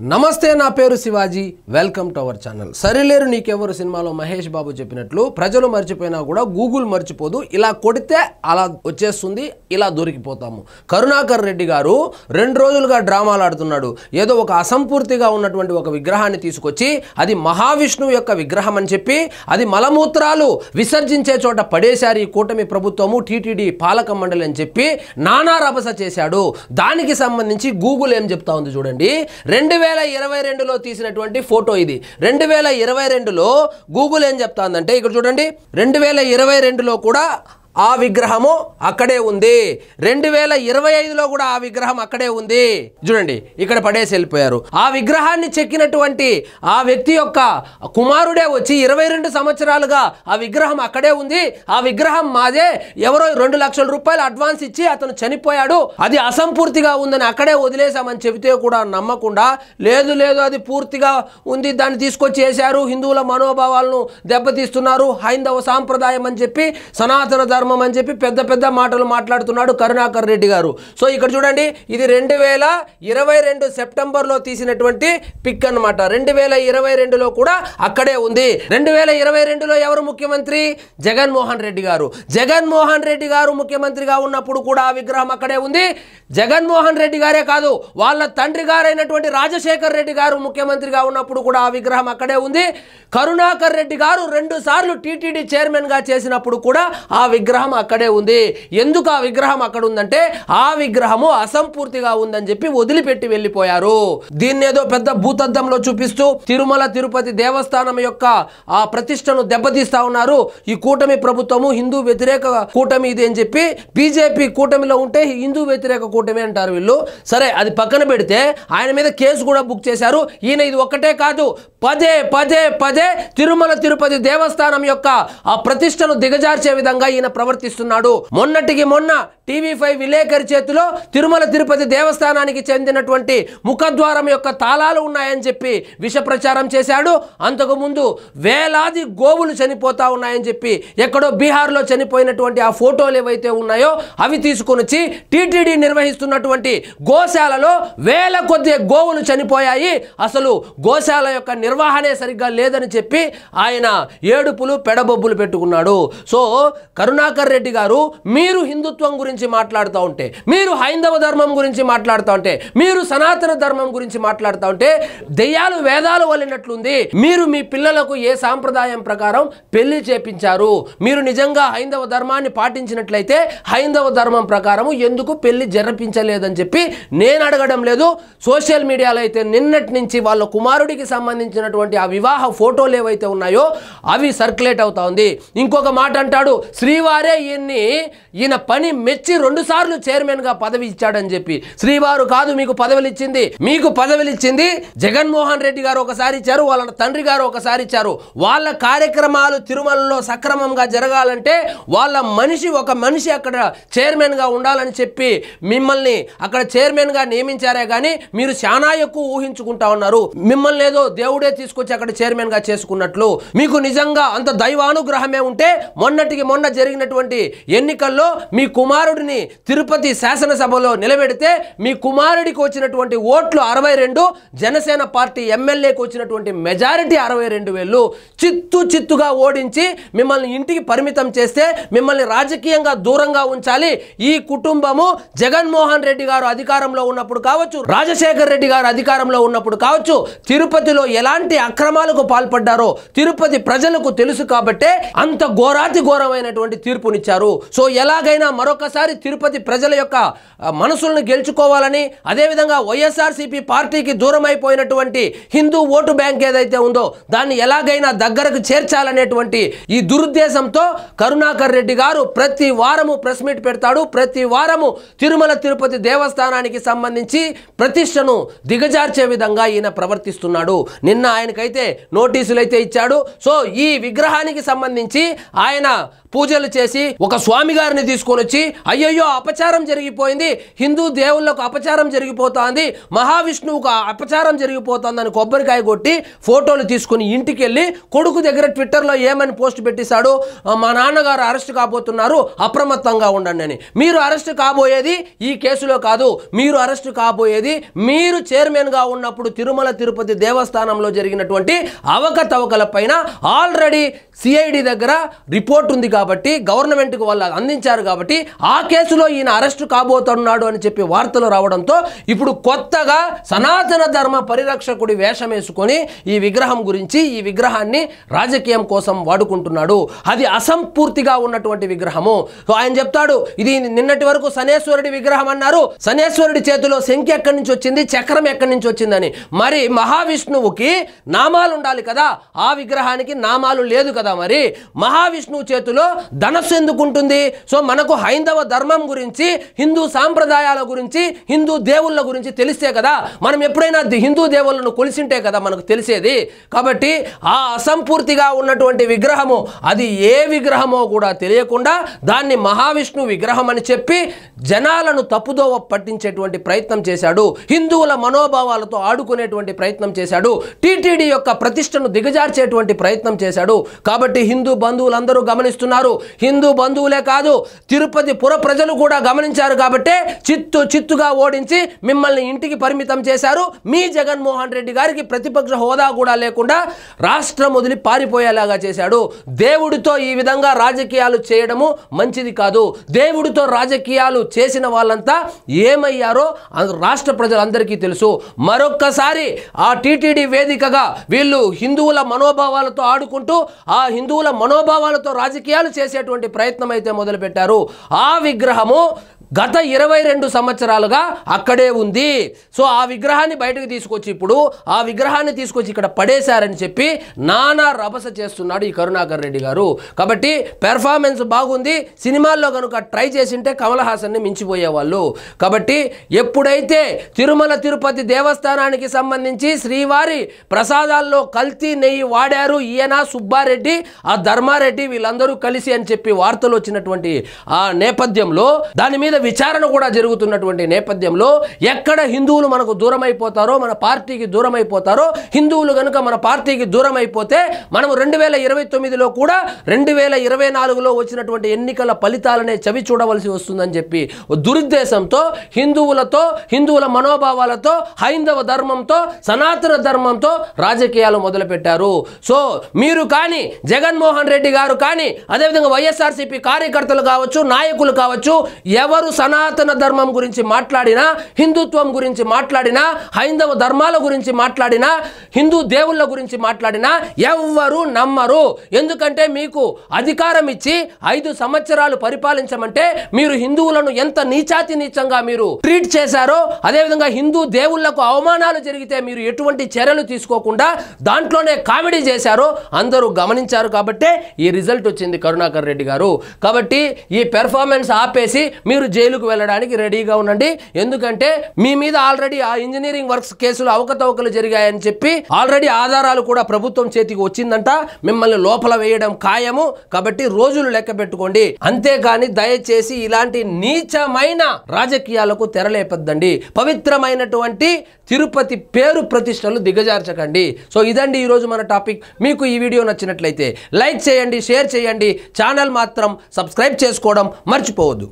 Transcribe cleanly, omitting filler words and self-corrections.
నమస్తే నా పేరు Shivaji welcome to our channel Sarileru నీకెవరు సినిమాలో మహేష్ బాబు చెప్పినట్లు ప్రజలు మర్చిపోయినా కూడా గూగుల్ మర్చిపోదు ఇలా కొడితే అలా వచ్చేస్తుంది ఇలా దొరికిపోతాము కరుణాకర్ రెడ్డి గారు 2 రోజులుగా డ్రామాలు ఆడుతున్నాడు ఏదో ఒక అసంపూర్తిగా ఉన్నటువంటి ఒక విగ్రహాన్ని తీసుకొచ్చి అది మహావిష్ణువు యొక్క విగ్రహం అని చెప్పి అది మలమూత్రాలు విసర్జించే చోట పడేశారు ఈ కూటమి ప్రభుత్వము టీటీడీ పాలక మండలి అని చెప్పి నానా రభస చేశాడు దానికి సంబంధించి గూగుల్ ఏం చెప్తా ఉంది చూడండి 2022లో తీసినటువంటి ఫోటో ఇది 2022లో గూగుల్ ఏం చెప్తాందంటే ఇక్కడ చూడండి 2022లో కూడా ఆ విగ్రహము అక్కడే ఉంది 2025లో కూడా ఆ విగ్రహం అక్కడే ఉంది చూడండి ఇక్కడ పడేసి వెళ్ళిపోయారు ఆ విగ్రహాన్ని చెక్కినటువంటి ఆ వ్యక్తి యొక్క కుమారుడే వచ్చి 22 సంవత్సరాలుగా ఆ విగ్రహం అక్కడే ఉంది ఆ విగ్రహం మాదే ఎవరో 2 లక్షల రూపాయలు అడ్వాన్స్ ఇచ్చి అతను చనిపోయాడు అది అసంపూర్తిగా ఉందని అక్కడే వదిలేసామని చెబితే కూడా నమ్మకుండా లేదు లేదు అది పూర్తిగా ఉంది దాన్ని తీసుకొచ్చి వేశారు హిందువుల మనోభావాలను దెబ్బతీస్తున్నారు హైందవ సాంప్రదాయం అని చెప్పి సనాతన ధర్మం అని చెప్పి పెద్ద పెద్ద మాటలు మాట్లాడుతున్నాడు కరుణాకర్ రెడ్డి గారు సో ఇక్కడ చూడండి ఇది 2022 సెప్టెంబర్లో తీసినటువంటి పిక్ అన్నమాట 2022లో కూడా అక్కడే ఉంది 2022లో ఎవరు ముఖ్యమంత్రి జగన్మోహన్ రెడ్డి గారు జగన్మోహన్ రెడ్డి గారు ముఖ్యమంత్రిగా ఉన్నప్పుడు కూడా ఆ విగ్రహం అక్కడే ఉంది జగన్మోహన్ రెడ్డి గారే కాదు వాళ్ళ తండ్రి గారైనటువంటి రాజశేఖర్ రెడ్డి గారు ముఖ్యమంత్రిగా ఉన్నప్పుడు కూడా ఆ విగ్రహం అక్కడే ఉంది కరుణాకర్ రెడ్డి గారు 2 సార్లు టీటీడీ చైర్మన్ గా చేసినప్పుడు కూడా ఆ విగ్రహం అక్కడే ఉంది ఎందుకు ఆ విగ్రహం అక్కడ ఉందంటే ఆ విగ్రహము అసంపూర్తిగా ఉందని చెప్పి వదిలిపెట్టి వెళ్ళిపోయారు దీన్ని ఏదో పెద్ద భూతద్దంలో చూపిస్తూ తిరుమల తిరుపతి దేవస్థానం యొక్క ఆ ప్రతిష్టను దెబ్బతీస్తా ఉన్నారు ఈ కూటమి ప్రభుత్వము హిందూ వ్యతిరేక కూటమి ఇది అని చెప్పి బీజేపీ కూటమిలో ఉంటే హిందూ వ్యతిరేక కూటమి అంటారు వీళ్ళు సరే అది పక్కన పెడితే ఆయన మీద కేసు కూడా బుక్ చేశారు ఈయన ఇది ఒక్కటే కాదు పదే పదే పదే తిరుమల తిరుపతి దేవస్థానం యొక్క ఆ ప్రతిష్టను దిగజార్చే విధంగా ఈయన ప్రవర్తిస్తున్నాడు మొన్నటికి మొన్న టీవీ5 విలేకరి చేతిలో తిరుమల తిరుపతి దేవస్థానానికి చెందినటువంటి ముఖద్వారం యొక్క తాళాలు ఉన్నాయని చెప్పి విష ప్రచారం చేశాడు అంతకు ముందు వేలాది గోవులు చనిపోతా ఉన్నాయని చెప్పి ఎక్కడో బీహార్లో చనిపోయినటువంటి ఆ ఫోటోలు ఏవైతే ఉన్నాయో అవి తీసుకొని వచ్చి టీటీడీ నిర్వహిస్తున్నటువంటి గోశాలలో వేల కొద్ది గోవులు చనిపోయాయి అసలు గోశాల యొక్క నిర్వహణే సరిగ్గా లేదని చెప్పి ఆయన ఏడుపులు పెడబొబ్బులు పెట్టుకున్నాడు సో కరుణాకర్ రెడ్డి గారు మీరు హిందుత్వం గురించి మాట్లాడుతూ ఉంటే మీరు హైందవ ధర్మం గురించి మాట్లాడుతూ ఉంటే మీరు సనాతన ధర్మం గురించి మాట్లాడుతూ ఉంటే దెయ్యాలు వేదాలు వల్లినట్లుంది మీరు మీ పిల్లలకు ఏ సాంప్రదాయం ప్రకారం పెళ్లి చేపించారు మీరు నిజంగా హైందవ ధర్మాన్ని పాటించినట్లయితే హైందవ ధర్మం ప్రకారం ఎందుకు పెళ్లి జరిపించలేదని చెప్పి నేను అడగడం లేదు సోషల్ మీడియాలో అయితే నిన్నటి నుంచి వాళ్ళ కుమారుడికి సంబంధించినటువంటి ఆ వివాహ ఫోటోలు ఏవైతే ఉన్నాయో అవి సర్క్యులేట్ అవుతా ఉంది ఇంకొక మాట అంటాడు శ్రీవారే ఈయన పని మెచ్చి 2 సార్లు చైర్మన్ గా పదవి ఇచ్చాడని చెప్పి శ్రీవారు కాదు మీకు పదవులు ఇచ్చింది జగన్మోహన్ రెడ్డి గారు ఒకసారి ఇచ్చారు వాళ్ళ తండ్రి గారు ఒకసారి ఇచ్చారు వాళ్ళ కార్యక్రమాలు తిరుమలలో సక్రమంగా జరగాలంటే వాళ్ళ ఒక మనిషి అక్కడ చైర్మన్ గా ఉండాలని చెప్పి మిమ్మల్ని అక్కడ చైర్మన్ గా నియమించారే కానీ మీరు చాలా ఎక్కువ ఊహించుకుంటా ఉన్నారు మిమ్మల్ని ఏదో దేవుడే తీసుకొచ్చి అక్కడ చైర్మన్ గా చేసుకున్నట్లు మీకు నిజంగా అంత దైవానుగ్రహమే ఉంటే మొన్నటికి మొన్న జరిగినటువంటి ఎన్నికల్లో మీ కుమారుడిని తిరుపతి శాసనసభలో నిలబెడితే మీ కుమారుడికి వచ్చినటువంటి ఓట్లు 62 జనసేన పార్టీ ఎమ్మెల్యేకి వచ్చినటువంటి మెజారిటీ 62,000 చిత్తుగా ఓడించి మిమ్మల్ని ఇంటికి పరిమితం చేస్తే మిమ్మల్ని రాజకీయంగా దూరంగా ఉంచాలి ఈ కుటుంబము జగన్మోహన్ రెడ్డి గారు అధికారంలో ఉన్నప్పుడు కావచ్చు రాజశేఖర్ రెడ్డి గారు అధికారంలో ఉన్నప్పుడు కావచ్చు తిరుపతిలో ఎలాంటి అక్రమాలకు పాల్పడ్డారో తిరుపతి ప్రజలకు తెలుసు కాబట్టే అంత ఘోరమైనటువంటి తీర్పునిచ్చారు సో ఎలాగైనా మరొకసారి తిరుపతి ప్రజల యొక్క మనసులను గెలుచుకోవాలని అదేవిధంగా వైఎస్ఆర్సీపీ పార్టీకి దూరం అయిపోయినటువంటి హిందూ ఓటు బ్యాంక్ ఏదైతే ఉందో దాన్ని ఎలాగైనా దగ్గరకు చేర్చాలనేటువంటి ఈ దురుద్దేశంతో కరుణాకర్ రెడ్డి గారు ప్రతి వారము ప్రెస్ మీట్ పెడతాడు ప్రతి వారము తిరుమల తిరుపతి దేవస్థానానికి సంబంధించి ప్రతిష్టను దిగజార్చే విధంగా ఈయన ప్రవర్తిస్తున్నాడు నిన్న ఆయనకైతే నోటీసులు అయితే ఇచ్చాడు సో ఈ విగ్రహానికి సంబంధించి ఆయన పూజలు చేసి ఒక స్వామి గారిని తీసుకొని వచ్చి అయ్యయ్యో అపచారం జరిగిపోయింది, హిందూ దేవుళ్లకు అపచారం జరిగిపోతుంది, మహావిష్ణువుకు అపచారం జరిగిపోతుందని కొబ్బరికాయ కొట్టి ఫోటోలు తీసుకుని ఇంటికి వెళ్ళి కొడుకు దగ్గర ట్విట్టర్లో ఏమని పోస్ట్ పెట్టేశాడు, మా నాన్నగారు అరెస్ట్ కాబోతున్నారు అప్రమత్తంగా ఉండండి అని. మీరు అరెస్ట్ కాబోయేది ఈ కేసులో కాదు, మీరు అరెస్ట్ కాబోయేది మీరు చైర్మన్గా ఉన్నప్పుడు తిరుమల తిరుపతి దేవస్థానంలో జరిగినటువంటి అవకతవకల పైన ఆల్రెడీ సిఐడి దగ్గర రిపోర్ట్ ఉంది కాబట్టి గవర్నమెంట్కి వాళ్ళు అందించారు కాబట్టి ఆ కేసులో ఈయన అరెస్ట్ కాబోతున్నాడు అని చెప్పి వార్తలు రావడంతో ఇప్పుడు కొత్తగా సనాతన ధర్మ పరిరక్షకుడి వేషం వేసుకొని ఈ విగ్రహం గురించి ఈ విగ్రహాన్ని రాజకీయం కోసం వాడుకుంటున్నాడు. అది అసంపూర్తిగా ఉన్నటువంటి విగ్రహము. సో ఆయన చెప్తాడు ఇది నిన్నటి వరకు శనేశ్వరుడి విగ్రహం అన్నారు, శనేశ్వరుడి చేతిలో శంఖి ఎక్కడి నుంచి వచ్చింది, చక్రం ఎక్కడి నుంచి వచ్చిందని. మరి మహావిష్ణువుకి నామాలు ఉండాలి కదా, ఆ విగ్రహానికి నామాలు లేదు కదా. మరి మహావిష్ణువు చేతిలో ధనస్సు ఎందుకు ఉంటుంది? సో మనకు హైందవ ధర్మం గురించి, హిందూ సాంప్రదాయాల గురించి, హిందూ దేవుళ్ళ గురించి తెలిస్తే కదా, మనం ఎప్పుడైనా హిందూ దేవుళ్ళను కొలిసింటే కదా మనకు తెలిసేది. కాబట్టి ఆ అసంపూర్తిగా ఉన్నటువంటి విగ్రహము అది ఏ విగ్రహమో కూడా తెలియకుండా దాన్ని మహావిష్ణు విగ్రహం అని చెప్పి జనాలను తప్పుదోవ పట్టించేటువంటి ప్రయత్నం చేశాడు, హిందువుల మనోభావాలతో ఆడుకునేటువంటి ప్రయత్నం చేశాడు, టీటీడీ యొక్క ప్రతిష్టను దిగజార్చేటువంటి ప్రయత్నం చేశాడు. కాబట్టి హిందూ బంధువులందరూ గమనిస్తున్నారు, హిందూ బంధువులే కాదు తిరుపతి పుర ప్రజలు కూడా గమనించారు. కాబట్టి చిత్తుగా ఓడించి మిమ్మల్ని ఇంటికి పరిమితం చేశారు. మీ జగన్మోహన్ రెడ్డి గారికి ప్రతిపక్ష హోదా కూడా లేకుండా రాష్ట్రం వదిలి పారిపోయేలాగా చేశాడు. దేవుడితో ఈ విధంగా రాజకీయాలు చేయడము మంచిది కాదు. దేవుడితో రాజకీయాలు చేసిన వాళ్ళంతా ఏమయ్యారో రాష్ట్ర ప్రజలందరికీ తెలుసు. మరొక్కసారి ఆ టీటీడీ వేదికగా వీళ్ళు హిందువుల మనోభావాలతో ఆడుకుంటూ ఆ హిందువుల మనోభావాలతో రాజకీయాలు చేసేటువంటి ప్రయత్నం అయితే మొదలుపెట్టారు. ఆ విగ్రహము గత 22 సంవత్సరాలుగా అక్కడే ఉంది. సో ఆ విగ్రహాన్ని బయటకు తీసుకొచ్చి ఇప్పుడు ఆ విగ్రహాన్ని తీసుకొచ్చి ఇక్కడ పడేశారని చెప్పి నానా రభస చేస్తున్నాడు ఈ కరుణాకర్ రెడ్డి గారు. కాబట్టి పెర్ఫార్మెన్స్ బాగుంది, సినిమాల్లో కనుక ట్రై చేసింటే కమల్ హాసన్ని మించిపోయేవాళ్ళు. కాబట్టి ఎప్పుడైతే తిరుమల తిరుపతి దేవస్థానానికి సంబంధించి శ్రీవారి ప్రసాదాల్లో కల్తీ నెయ్యి వాడారు ఈయన సుబ్బారెడ్డి ఆ ధర్మారెడ్డి వీళ్ళందరూ కలిసి అని చెప్పి వార్తలు వచ్చినటువంటి ఆ నేపథ్యంలో దాని మీద విచారణ కూడా జరుగుతున్నటువంటి నేపథ్యంలో ఎక్కడ హిందువులు మనకు దూరం అయిపోతారో, మన పార్టీకి దూరం అయిపోతారో, హిందువులు కనుక మన పార్టీకి దూరం అయిపోతే మనం 2029లో కూడా 2024లో వచ్చినటువంటి ఎన్నికల ఫలితాలనే చవి చూడవలసి వస్తుందని చెప్పి దురుద్దేశంతో హిందువులతో, హిందువుల మనోభావాలతో, హైందవ ధర్మంతో, సనాతన ధర్మంతో రాజకీయాలు మొదలుపెట్టారు. సో మీరు కానీ జగన్మోహన్ రెడ్డి గారు కానీ అదేవిధంగా వైఎస్ఆర్సీపీ కార్యకర్తలు కావచ్చు, నాయకులు కావచ్చు, ఎవరు సనాతన ధర్మం గురించి మాట్లాడినా, హిందుత్వం గురించి మాట్లాడినా, హైందవ ధర్మాల గురించి మాట్లాడినా, హిందూ దేవుళ్ళ గురించి మాట్లాడినా ఎవ్వరు నమ్మరు. ఎందుకంటే మీకు అధికారం ఇచ్చి 5 సంవత్సరాలు పరిపాలించమంటే మీరు హిందువులను ఎంత నీచాతి నీచంగా మీరు ట్రీట్ చేశారో, అదేవిధంగా హిందూ దేవుళ్లకు అవమానాలు జరిగితే మీరు ఎటువంటి చర్యలు తీసుకోకుండా దాంట్లోనే కామెడీ చేశారో అందరూ గమనించారు. కాబట్టి ఈ రిజల్ట్ వచ్చింది కరుణాకర్ రెడ్డి గారు. కాబట్టి ఈ పెర్ఫార్మెన్స్ ఆపేసి మీరు జైలుకు వెళ్ళడానికి రెడీగా ఉండండి. ఎందుకంటే మీ మీద ఆల్రెడీ ఆ ఇంజనీరింగ్ వర్క్స్ కేసులో అవకతవకలు జరిగాయని చెప్పి ఆల్రెడీ ఆధారాలు కూడా ప్రభుత్వం చేతికి వచ్చిందంట. మిమ్మల్ని లోపల వేయడం ఖాయము. కాబట్టి రోజులు లెక్క పెట్టుకోండి. అంతేకాని దయచేసి ఇలాంటి నీచమైన రాజకీయాలకు తెరలేపద్దండి. పవిత్రమైనటువంటి తిరుపతి పేరు ప్రతిష్టలు దిగజార్చకండి. సో ఇదండి ఈరోజు మన టాపిక్. మీకు ఈ వీడియో నచ్చినట్లయితే లైక్ చేయండి, షేర్ చేయండి, ఛానల్ మాత్రం సబ్స్క్రైబ్ చేసుకోవడం మర్చిపోవద్దు.